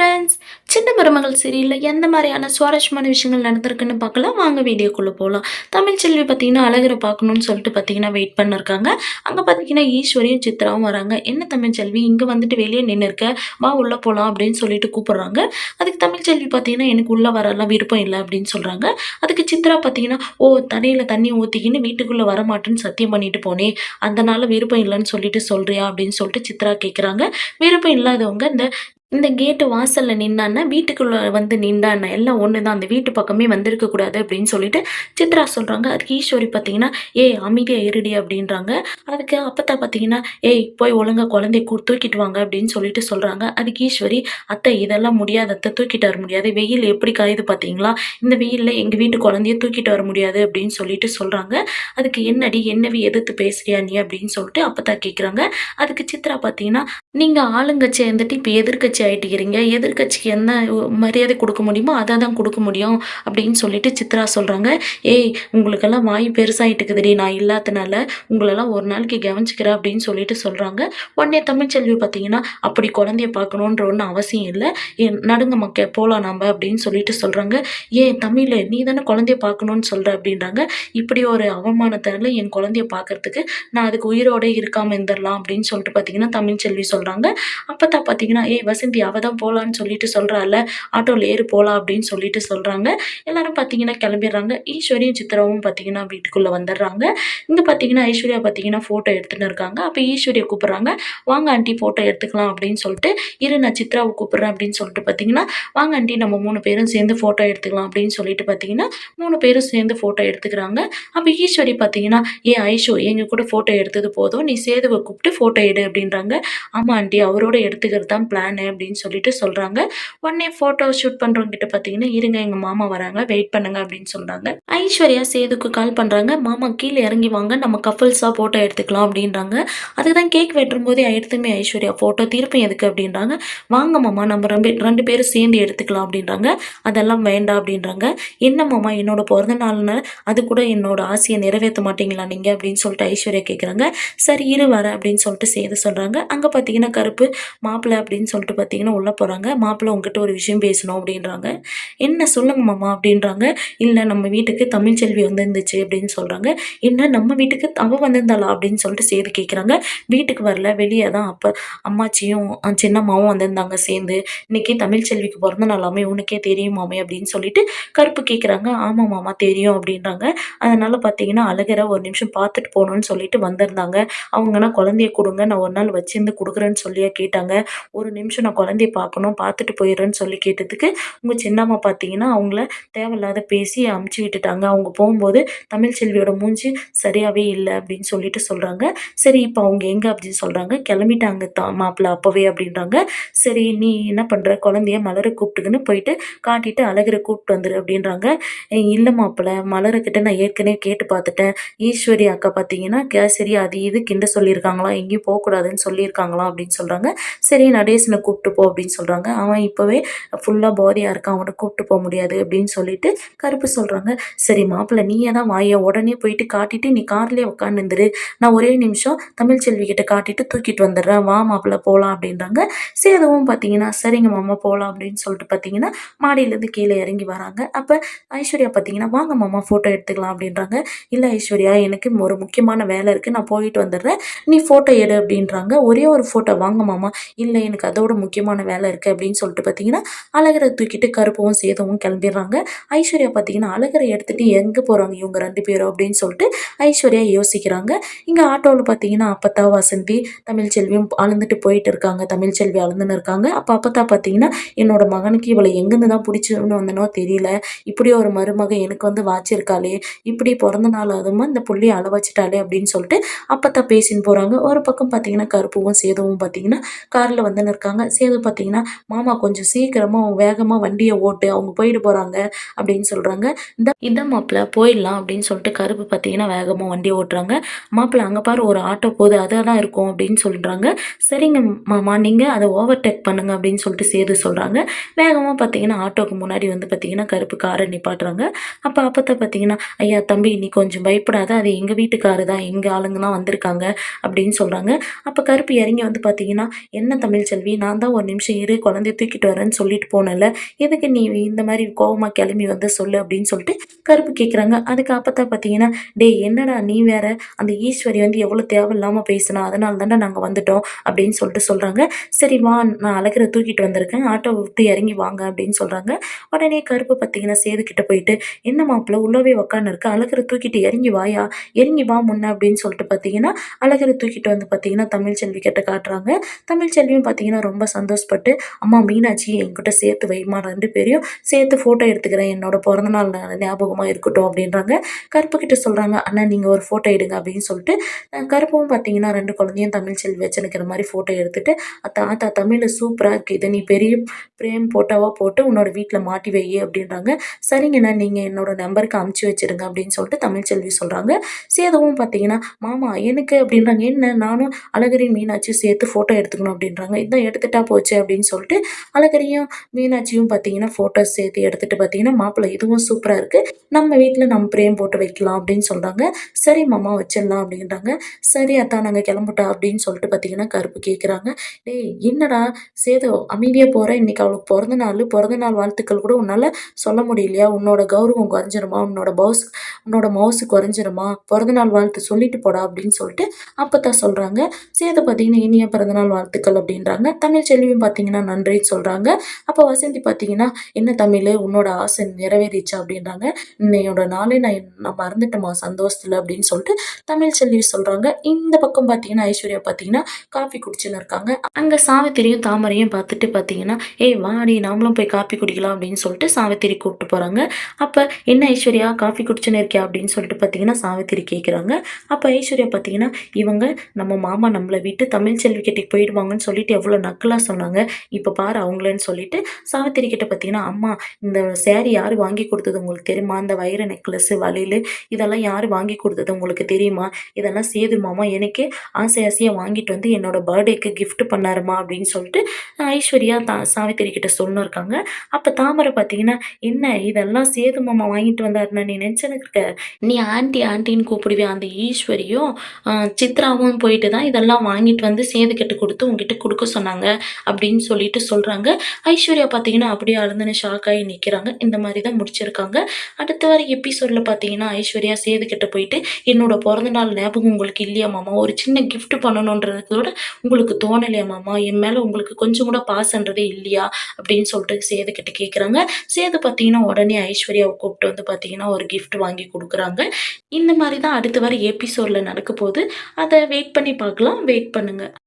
Friends, சின்ன மருமகள் சீரியல்ல எந்த மாதிரியான சுவாரஸ்யமான விஷயங்கள் நடந்திருக்குன்னு பார்க்கலாம். வாங்க வீடியோக்குள்ள போலாம். தமிழ்ச்செல்வி பார்த்தீங்கன்னா, அழகர பார்க்கணும்னு சொல்லிட்டு பார்த்தீங்கன்னா, வெயிட் பண்ணிருக்காங்க. அங்க பார்த்தீங்கன்னா, ஈஸ்வரியும், சித்ராவும் வராங்க. "என்ன தமிழ்ச்செல்வி இங்க வந்துட்டு வெளிய நின்னுருக்க? வா உள்ள போலாம்" அப்படின்னு சொல்லிட்டு கூப்பிடுறாங்க. அதுக்கு தமிழ்ச்செல்வி பார்த்தீங்கன்னா, "எனக்கு உள்ள வரலாம் விருப்பம் இல்ல" அப்படின்னு சொல்றாங்க. அதுக்கு சித்ரா பார்த்தீங்கன்னா, "ஓ தலையில தண்ணி ஊத்திக்கின்னு வீட்டுக்குள்ள வரமாட்டேன்னு சத்தியம் பண்ணிட்டு போனே, அதனால விருப்பம் இல்லன்னு சொல்லிட்டு சொல்றியா?" அப்படின்னு சொல்லிட்டு சித்ரா கேட்குறாங்க. விருப்பம் இல்லாதவங்க இந்த இந்த கேட்டு வாசல்ல நின்னான்னா, வீட்டுக்குள்ள வந்து நின்றான்னா எல்லாம் ஒண்ணு தான். அந்த வீட்டு பக்கமே வந்திருக்க கூடாது அப்படின்னு சொல்லிட்டு சித்ரா சொல்றாங்க. அதுக்கு ஈஸ்வரி பார்த்தீங்கன்னா, "ஏய் அமைதியா இருடி" அப்படின்றாங்க. அதுக்கு அப்பத்தா பார்த்தீங்கன்னா, "ஏய் போய் ஒழுங்கா குழந்தைய தூக்கிட்டு வாங்க" அப்படின்னு சொல்லிட்டு சொல்றாங்க. அதுக்கு ஈஸ்வரி, "அத்தை இதெல்லாம் முடியாது அத்தை, தூக்கிட்டு வர முடியாது. வெயில் எப்படி காயுது பார்த்தீங்களா? இந்த வெயில்ல எங்க வீட்டு குழந்தைய தூக்கிட்டு வர முடியாது" அப்படின்னு சொல்லிட்டு சொல்றாங்க. அதுக்கு "என்னடி என்னவி எதிர்த்து பேசுறியா நீ?" அப்படின்னு சொல்லிட்டு அப்பத்தா கேட்குறாங்க. அதுக்கு சித்ரா பார்த்தீங்கன்னா, "நீங்க ஆளுங்கட்சி இருந்துட்டு இப்ப எதிர்க்கட்சி ஆயிட்டுக்கிறீங்க. எதிர்க்கட்சிக்கு என்ன மரியாதை குடுக்க முடியுமோ, அத தான் குடுக்க முடியும்." அப்படின்னு சொல்லிட்டு சித்ரா சொல்றாங்க. "ஏய் உங்களுக்கெல்லாம் வாய் பெருசாயிட்டுக்குதுடி. நான் இல்லாதனால உங்களலாம் ஒரு நாளைக்கு கவனிச்சுக்கிறேன்" அப்படின்னு சொல்லிட்டு சொல்றாங்க. உடனே தமிழ்ச்செல்வி பார்த்தீங்கன்னா, "அப்படி குழந்தைய பார்க்கணுன்ற ஒண்ணும் அவசியம் இல்ல. நடுங்க மக்கே போலாம் நம்ப" அப்படின்னு சொல்லிட்டு சொல்றாங்க. "ஏன் தமிழு நீ தானே குழந்தைய பார்க்கணும்னு சொல்ற" அப்படின்றாங்க. "இப்படி ஒரு அவமானத்தால என் குழந்தைய பார்க்கறதுக்கு நான் அதுக்கு உயிரோட இருக்காம இருந்துரலாம்" அப்படின்னு சொல்லிட்டு பார்த்தீங்கன்னா, தமிழ்ச்செல்வி சொல்றாங்க. அப்பதான் பார்த்தீங்கன்னா, "ஏய் வசந்தி அவ தான் போலான்னு சொல்லிட்டு சொல்றால்ல, ஆட்டோல ஏறு போலாம்" அப்படின்னு சொல்லிட்டு சொல்றாங்க. எல்லாரும் பார்த்தீங்கன்னா கிளம்பிடுறாங்க. ஈஸ்வரியும், சித்ராவும் பார்த்தீங்கன்னா வீட்டுக்குள்ள வந்துடுறாங்க. இங்க பார்த்தீங்கன்னா, ஐஸ்வர்யா பார்த்தீங்கன்னா ஃபோட்டோ எடுத்துன்னு இருக்காங்க. அப்ப ஈஸ்வரியா கூப்பிடுறாங்க. "வாங்க ஆன்டி ஃபோட்டோ எடுத்துக்கலாம்" அப்படின்னு சொல்லிட்டு, "இரு நான் சித்ராவ கூப்பிடுறேன்" அப்படின்னு சொல்லிட்டு பார்த்தீங்கன்னா, "வாங்க ஆன்டி நம்ம 3 பேரும் சேர்ந்து ஃபோட்டோ எடுத்துக்கலாம்" அப்படின்னு சொல்லிட்டு பார்த்தீங்கன்னா, 3 பேரும் சேர்ந்து ஃபோட்டோ எடுத்துக்கிறாங்க. அப்ப ஈஸ்வரி பார்த்தீங்கன்னா, "ஏய் ஐஷு எங்க கூட ஃபோட்டோ எடுத்தது போதும். நீ சேதுவ கூப்பிட்டு ஃபோட்டோ எடு" அப்படின்றாங்க. "ஆமா ஆன்டி அவரோட எடுத்துக்கிறது தான் பிளானு" அப்படின்னு சொல்லிட்டு சொல்றாங்க. உடனே ஃபோட்டோ ஷூட் பண்றவங்க கிட்ட பார்த்தீங்கன்னா, "இருங்க எங்க மாமா வராங்க. வெயிட் பண்ணுங்க" அப்படின்னு சொல்றாங்க. ஐஸ்வர்யா சேதுக்கு கால் பண்றாங்க. "மாமா கீழ இறங்கி வாங்க. நம்ம கப்புல்ஸா ஃபோட்டோ எடுத்துக்கலாம்" அப்படின்றாங்க. அதுதான் கேக் வெட்டும்போதே எடுத்துமே ஐஸ்வர்யா ஃபோட்டோ திருப்பி எதுக்கு அப்படின்றாங்க. "வாங்க மாமா நம்ம 2 பேரும் சேர்ந்து எடுத்துக்கலாம்" அப்படின்றாங்க. "அதெல்லாம் வேண்டாம்" அப்படின்றாங்க. "என்ன மாமா என்னோட பிறந்த நாள்னால அது கூட என்னோட ஆசைய நிறைவேத்த மாட்டீங்களா நீங்க?" அப்படின்னு சொல்லிட்டு ஐஸ்வர்யா கேட்குறாங்க. "சரி இரு வரேன்" அப்படின்னு சொல்லிட்டு சேது சொல்றாங்க. அங்க பார்த்தீங்கன்னா, கருப்பு மாப்பிள அப்படின்னு சொல்லிட்டு பார்த்தீங்கன்னா, உள்ள போறாங்க. "மாப்பிள உன்கிட்ட ஒரு விஷயம் பேசணும்" அப்படின்றாங்க. "என்ன சொல்லுங்க மாமா" அப்படின்றாங்க. "இல்ல நம்ம வீட்டுக்கு தமிழ்ச்செல்வி வந்திருந்துச்சு" அப்படின்னு சொல்றாங்க. "என்ன நம்ம வீட்டுக்கு அவ வந்திருந்தாளா?" அப்படின்னு சொல்லிட்டு சேது கேட்குறாங்க. "வீட்டுக்கு வரல வெளிய தான் அப்ப அம்மாச்சியும் சின்னம்மாவும் வந்திருந்தாங்க சேர்ந்து. இன்னைக்கு தமிழ்ச்செல்விக்கு பிறந்த நாளாமே உனக்கே தெரியுமாமே" அப்படின்னு சொல்லிட்டு கருப்பு கேட்குறாங்க. "ஆமா மாமா தெரியும்" அப்படின்றாங்க. அதனால பார்த்தீங்கன்னா, அழகர ஒரு நிமிஷம் பார்த்துட்டு போணும்னு சொல்லிட்டு வந்திருந்தாங்க. அவங்கன்னா குழந்தைய குடுங்க நான் ஒரு நாள் வச்சிருந்து குடுக்குறேன்னு சொல்லியா கேட்டாங்க. ஒரு நிமிஷம் நான் குழந்தைய பார்க்கணும், பார்த்துட்டு போயிடுறேன்னு சொல்லி கேட்டதுக்கு, உங்க சின்னம்மா பார்த்தீங்கன்னா, அவங்கள தேவையில்லாத பேசி அனுப்பிச்சு விட்டுட்டாங்க. அவங்க போம்போது தமிழ்ச்செல்வியோட மூஞ்சி சரியாவே இல்ல அப்படின்னு சொல்லிட்டு சொல்றாங்க. "சரி இப்ப அவங்க எங்க?" அப்படின்னு சொல்றாங்க. "கிளம்பிட்டாங்க மாப்பிள அப்பவே" அப்படின்றாங்க. "சரி நீ என்ன பண்ற? குழந்தைய மலர கூப்பிட்டுக்கின்னு போயிட்டு காட்டிட்டு அழகர கூப்பிட்டு வந்துரு" அப்படின்றாங்க. "இல்ல மாப்பிள மலருகிட்ட நான் ஏற்கனவே கேட்டு பார்த்துட்டேன். ஈஸ்வரி அக்கா பார்த்தீங்கன்னா, கேசரி அது இது கிண்ட சொல்லியிருக்காங்களாம். எங்கேயும் போக்கூடாதுன்னு சொல்லியிருக்காங்களாம்" அப்படின்னு சொல்றாங்க. "சரி நடேசன கூப்பிட்டு போ" அப்படின்னு சொல்றாங்க. "அவன் இப்பவே ஃபுல்லா போதையா இருக்கான். அவன கூப்பிட்டு போ முடியாது" அப்படின்னு சொல்லிட்டு கருப்பு சொல்றாங்க. "சரி மாப்பிள நீயே தான் வாயேன். உடனே போயிட்டு காட்டிட்டு நீ கார்லயே உட்காந்துருந்துரு. நான் ஒரே நிமிஷம் தமிழ்ச்செல்வி கிட்ட காட்டிட்டு தூக்கிட்டு வந்துடுறேன். வா மாப்பிள போலாம்" அப்படின்றாங்க. சேதுவும் பார்த்தீங்கன்னா, "சரிங்க மாமா போலாம்" அப்படின்னு சொல்லிட்டு பார்த்தீங்கன்னா, மாடியிலேருந்து கீழ இறங்கி வராங்க. அப்ப ஐஸ்வர்யா பார்த்தீங்கன்னா, "வாங்க மாமா ஃபோட்டோ எடுத்துக்கலாம்" அப்படின்றாங்க. "இல்ல ஐஸ்வர்யா எனக்கு ஒரு முக்கியமான வேலை இருக்கு. நான் போயிட்டு வந்துடுறேன். நீ ஃபோட்டோ எடு" அப்படின்றாங்க. "ஒரே ஒரு ஃபோட்டோ வாங்க மாமா." "இல்ல எனக்கு அதோட முக்கியமான வேலை இருக்கு" அப்படின்னு சொல்லிட்டு பார்த்தீங்கன்னா, அழகர தூக்கிட்டு கருப்புவும், சேதுவும் கிளம்பிடுறாங்க. ஐஸ்வர்யா பார்த்தீங்கன்னா, அழகர எடுத்துட்டு எங்க போறாங்க இவங்க 2 பேரும் அப்படின்னு சொல்லிட்டு ஐஸ்வர்யா யோசிக்கிறாங்க. இங்க ஆட்டோல பார்த்தீங்கன்னா, அப்பத்தா, வசந்தி, தமிழ்ச்செல்வியும் அழுந்துட்டு போயிட்டு இருக்காங்க. தமிழ்ச்செல்வி அழுந்துன்னு இருக்காங்க. அப்ப அப்பத்தா பார்த்தீங்கன்னா, "என்னோட மகனுக்கு இவள எங்கேருந்து தான் புடிச்சுன்னு வந்தனோ தெரியல. இப்படி ஒரு மருமக எனக்கு வந்து வாச்சிருக்காளே! இப்படி பொறந்த நாள் அதுவுமா இந்த புள்ளைய அழ வச்சுட்டாளே!" அப்படின்னு சொல்லிட்டு அப்பத்தா பேசின்னு போறாங்க. ஒரு பக்கம் பார்த்தீங்கன்னா, கருப்புவும், சேதுவும் பார்த்தீங்கன்னா, கார்ல வந்துன்னு இருக்காங்க. சேது பார்த்தீங்கன்னா, "மாமா கொஞ்சம் சீக்கிரமா வேகமா வண்டிய ஓட்டு. அவங்க போயிட போறாங்க" அப்படின்னு சொல்றாங்க. "இதான் மாப்ள போயிடலாம்" அப்படின்னு சொல்லிட்டு கருப்பு பார்த்தீங்கன்னா, வேகமா வண்டிய ஓட்டுறாங்க. "மாப்ள அங்க பாரு ஒரு ஆட்டோ போகுது. அதுல தான் இருக்கும்" அப்படின்னு சொல்றாங்க. "சரிங்க மாமா நீங்க அத ஓவர்டேக் பண்ணுங்க" அப்படின்னு சொல்லிட்டு சேது சொல்றாங்க. வேகமா பார்த்தீங்கன்னா, ஆட்டோக்கு முன்னாடி வந்து பார்த்தீங்கன்னா, கருப்பு கார நிப்பாட்டுறாங்க. அப்ப அப்பத்தா பார்த்தீங்கன்னா, "ஐயா தம்பி நீ கொஞ்சம் பயப்படாத. அது எங்க வீட்டு காரு தான். எங்க ஆளுங்க தான் வந்திருக்காங்க" அப்படின்னு சொல்றாங்க. அப்ப கருப்பு இறங்கி வந்து பார்த்தீங்கன்னா, "என்ன தமிழ்ச்செல்வி நான் தான் தான் ஒரு நிமிஷம் இரு குழந்தைய தூக்கிட்டு வரேன்னு சொல்லிட்டு போனேன்ல, எதுக்கு நீ இந்த மாரி கோவமா கிளம்பி வந்து சொல்லு அப்படின்னு சொல்லிட்டு கருப்பு கேட்குறாங்க. அதுக்கு அப்பத்தா பார்த்தீங்கன்னா, "டேய் என்னடா நீ வேற, அந்த ஈஸ்வரி வந்து எவ்வளோ தேவையில்லாம பேசினா, அதனால தான்டா நாங்க வந்துட்டோம்" அப்படின்னு சொல்லிட்டு சொல்றாங்க. "சரி வா, நான் அழகர தூக்கிட்டு வந்திருக்கேன். ஆட்டோவ விட்டு இறங்கி வாங்க" அப்படின்னு சொல்றாங்க. உடனே கருப்பு பார்த்தீங்கன்னா, சேது கிட்ட போயிட்டு, "என்ன மாப்பிள உள்ளவே உட்காந்துருக்க, அழகர தூக்கிட்டு இறங்கி வாயா, இறங்கி வா முன்ன" அப்படின்னு சொல்லிட்டு பார்த்தீங்கன்னா, அழகர தூக்கிட்டு வந்து பார்த்தீங்கன்னா, தமிழ்ச்செல்வி கிட்ட காட்டுறாங்க. தமிழ்ச்செல்வியும் பார்த்தீங்கன்னா, ரொம்ப சந்தோஷப்பட்டு, "அம்மா மீனாட்சி என்கிட்ட சேர்த்து வைம்மா 2 பேரையும் சேர்த்து ஃபோட்டோ எடுத்துக்கிறேன். என்னோட பிறந்தநாள் ஞாபகமா இருக்கட்டும்" அப்படின்றாங்க. கருப்பு கிட்ட சொல்றாங்க, "அண்ணா நீங்க ஒரு ஃபோட்டோ எடுங்க" அப்படின்னு சொல்லிட்டு, கருப்பும் பார்த்தீங்கன்னா 2 குழந்தையும் தமிழ்ச்செல்வி வச்சு நிக்கிற மாரி ஃபோட்டோ எடுத்துட்டு, "ஆத்தா தமிழு சூப்பரா இருக்கு. இத நீ பெரிய பிரேம் ஃபோட்டோவா போட்டு உன்னோட வீட்ல மாட்டி வையி" அப்படின்றாங்க. "சரிங்கண்ணா நீங்க என்னோட நம்பருக்கு அனுப்பிச்சு வச்சுருங்க" அப்படின்னு சொல்லிட்டு தமிழ்ச்செல்வி சொல்றாங்க. சேதுவும் பார்த்தீங்கன்னா, "மாமா எனக்கு" அப்படின்றாங்க. "என்ன நானும் அழகரையும் மீனாட்சியும் சேர்த்து ஃபோட்டோ எடுத்துக்கணும்" அப்படின்றாங்க. "இந்தா எடுத்துட்டா போச்சு" அப்படின்னு சொல்லிட்டு அழகரையும் மீனாட்சியும் பார்த்தீங்கன்னா, ஃபோட்டோஸ் சேர்த்து எடுத்துட்டு பார்த்தீங்கன்னா, "மாப்பிள இதுவும் சூப்பரா இருக்கு. நம்ம வீட்ல நம்ம பிரேம் போட்டு வைக்கலாம்" அப்படின்னு சொல்றாங்க. "சரி மாமா வச்சிடலாம்" அப்படின்றாங்க. "சரி அத்தா நாங்க கிளம்பட்டா" அப்படின்னு சொல்லிட்டு பார்த்தீங்கன்னா, கருப்பு கேட்குறாங்க. "டேய் என்னடா சேது அமைதியா போற, இன்னைக்கு அவளுக்கு பிறந்த நாளு, பிறந்த நாள் வாழ்த்துக்கள் கூட உன்னால சொல்ல முடியலையா? உன்னோட கௌரவம் குறைஞ்சிருமா? உன்னோட மவுசு குறைஞ்சிருமா? பிறந்தநாள் வாழ்த்து சொல்லிட்டு போடா" அப்படின்னு சொல்லிட்டு அப்பத்தா சொல்றாங்க. சேது பார்த்தீங்கன்னா, "இனிய பிறந்தநாள் வாழ்த்துக்கள்" அப்படின்றாங்க. தமிழ்ச்செல்வியும் பார்த்தீங்கன்னா, நன்றின்னு சொல்றாங்க. அப்ப வசந்தி பார்த்தீங்கன்னா, "என்ன தமிழு உன்னோட ஆசை நிறைவேறிச்சா?" அப்படின்றாங்க. "இன்னையோட நாளே நான் மறந்துட்டேன்மா சந்தோஷத்துல" அப்படின்னு சொல்லிட்டு தமிழ்ச்செல்வி சொல்றாங்க. இந்த பக்கம் பார்த்தீங்கன்னா, ஐஸ்வர்யா பார்த்தீங்கன்னா, காஃபி குடிச்சுன்னு இருக்காங்க. அங்க சாவித்திரியும், தாமரையும் பார்த்துட்டு பார்த்தீங்கன்னா, "ஏய் வாடி நாமளும் போய் காப்பி குடிக்கலாம்" அப்படின்னு சொல்லிட்டு சாவித்திரி கூப்பிட்டு போறாங்க. அப்ப "என்ன ஐஸ்வர்யா காஃபி குடிச்சுன்னு இருக்கியா?" அப்படின்னு சொல்லிட்டு பார்த்தீங்கன்னா, சாவித்திரி கேட்குறாங்க. அப்ப ஐஸ்வர்யா பார்த்தீங்கன்னா, "இவங்க நம்ம மாமா நம்மள விட்டு தமிழ்ச்செல்வி கிட்டக்கு போயிடுவாங்கன்னு சொல்லிட்டு எவ்வளோ நக்கலா சொன்னாங்க. இப்ப பாரு அவங்களன்னு" சொல்லிட்டு சாவித்திரி கிட்ட பார்த்தீங்கன்னா, "அம்மா இந்த சாரி யாரு வாங்கி குடுத்தது உங்களுக்கு தெரியுமா? இந்த வைர நெக்லஸு, வளையலு இதெல்லாம் யாரு வாங்கி குடுத்தது உங்களுக்கு தெரியுமா? இதெல்லாம் சேது மாமா எனக்கே ஆசையா வாங்கிட்டு வந்து என்னோட பர்த்டேக்கு கிஃப்ட் பண்ணாருமா" அப்படின்னு சொல்லிட்டு ஐஸ்வர்யா சாவித்திரி கிட்ட சொல்லின்னு இருக்காங்க. அப்ப தாமரை பார்த்தீங்கன்னா, "என்ன இதெல்லாம் சேது மாமா வாங்கிட்டு வந்தாருன்னா நீ நெனச்சுன்னு இருக்க? நீ ஆன்டி ஆன்டின்னு கூப்பிடுவியா? அந்த ஈஸ்வரியும், அ சித்ராவும் போயிட்டு தான் இதெல்லாம் வாங்கிட்டு வந்து சேதுகிட்ட குடுத்து உன்கிட்ட குடுக்க சொன்னாங்க" அப்படின்னு சொல்லிட்டு சொல்றாங்க. ஐஸ்வர்யா பார்த்தீங்கன்னா, அப்படியே அழுந்துன்னு ஷாக் ஆகி நிக்கிறாங்க. இந்த மாரி தான் முடிச்சிருக்காங்க. அடுத்த வர எபிசோட்ல பார்த்தீங்கன்னா, ஐஸ்வர்யா சேது கிட்ட போயிட்டு, "என்னோட பொறந்த நாள் ஞாபகம் உங்களுக்கு இல்லையா மாமா? ஒரு சின்ன கிஃப்ட் பண்ணணுன்றது கூட உங்களுக்கு தோணலையா மாமா? என் மேல உங்களுக்கு கொஞ்சம் கூட பாசன்றதே இல்லையா?" அப்படின்னு சொல்லிட்டு சேது கிட்ட கேட்குறாங்க. சேது பார்த்தீங்கன்னா, உடனே ஐஸ்வர்யாவ கூப்பிட்டு வந்து பார்த்தீங்கன்னா, ஒரு கிஃப்ட் வாங்கி குடுக்குறாங்க. இந்த மாரி தான் அடுத்த வர எபிசோட்ல நடக்கப்போது. அத வெயிட் பண்ணி பார்க்கலாம். வெயிட் பண்ணுங்க.